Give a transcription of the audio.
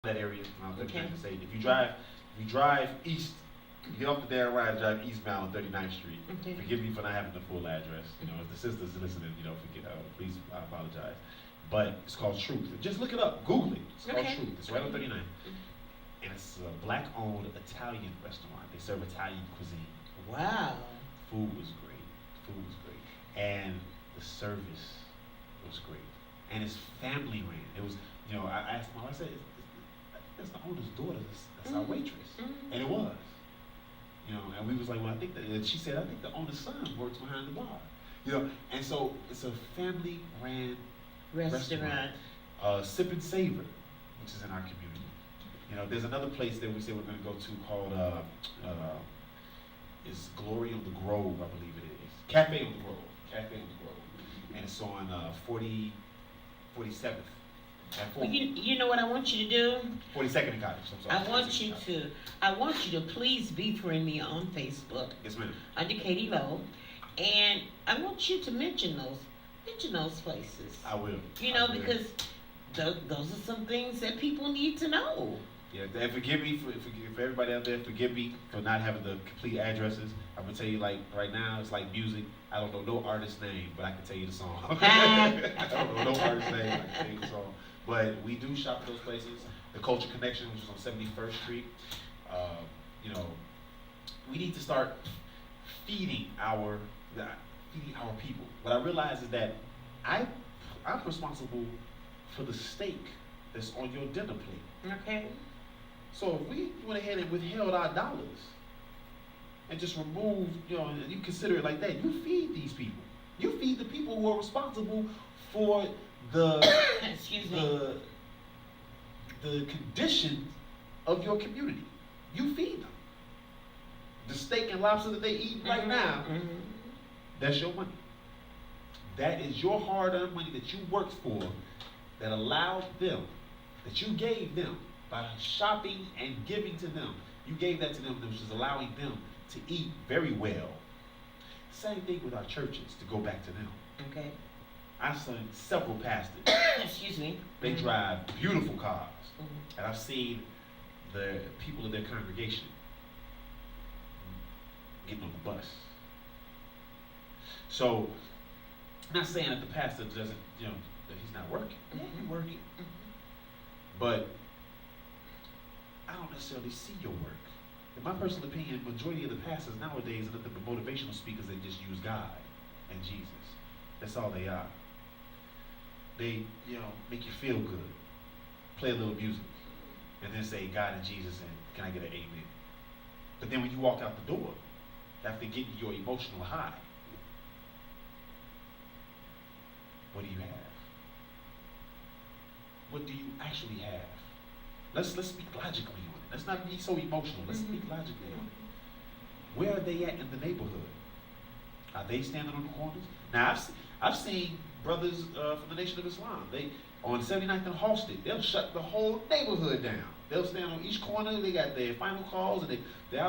that area. Okay. Say if you drive east, you get off the damn ride, drive eastbound on 39th Street. Okay. Forgive me for not having the full address. If the sisters are listening, forget. Please, I apologize. But it's called Truth. Just look it up. Google it. It's called Okay. Truth. It's right on 39th, and it's a black-owned Italian restaurant. They serve Italian cuisine. Wow. Food was great. Food was great, and the service was great. And it's family ran. It was, I asked my wife, I said, that's the owner's daughter. That's our waitress, and it was. And we was like, well, I think that. And she said, I think the owner's son works behind the bar. And so it's a family ran restaurant. Sip and Savor, which is in our community. There's another place that we say we're going to go to called is Glory on the Grove, I believe it is. Cafe on the Grove, and it's on 47th. Well, you know what I want you to do? 42nd and Cottage. I'm sorry. I want you to please befriend me on Facebook. Yes, ma'am. Under Katie Lowe, and I want you to mention those places. I will. Because those are some things that people need to know. Yeah, and forgive me for everybody out there. Forgive me for not having the complete addresses. I'm gonna tell you, like right now, it's like music. I don't know no artist's name, but I can tell you the song. I don't know no artist's name, I can tell you the song. But we do shop at those places. The Culture Connection, which is on 71st Street. We need to start feeding our people. What I realize is that I'm responsible for the steak that's on your dinner plate. Okay. So if we went ahead and withheld our dollars and just removed, and you consider it like that, you feed these people. You feed the people who are responsible for the the condition of your community. You feed them. The steak and lobster that they eat right now, that's your money. That is your hard-earned money that you worked for, that allowed them, that you gave them by shopping and giving to them. You gave that to them, which is allowing them to eat very well. Same thing with our churches, to go back to them. Okay. I've seen several pastors. Excuse me. They drive beautiful cars. And I've seen the people in their congregation getting on the bus. So, I'm not saying that the pastor doesn't, that he's not working. Yeah, he's working. But I don't necessarily see your work. In my personal opinion, majority of the pastors nowadays are nothing but motivational speakers that just use God and Jesus. That's all they are. They, make you feel good, play a little music, and then say God and Jesus and can I get an amen? But then when you walk out the door, after getting your emotional high, what do you have? What do you actually have? Let's speak logically on it. Let's not be so emotional. Let's speak logically on it. Where are they at in the neighborhood? Are they standing on the corners? Now, I've seen brothers from the Nation of Islam. They on 79th and Halsted, they'll shut the whole neighborhood down. They'll stand on each corner. They got their final calls, and they're out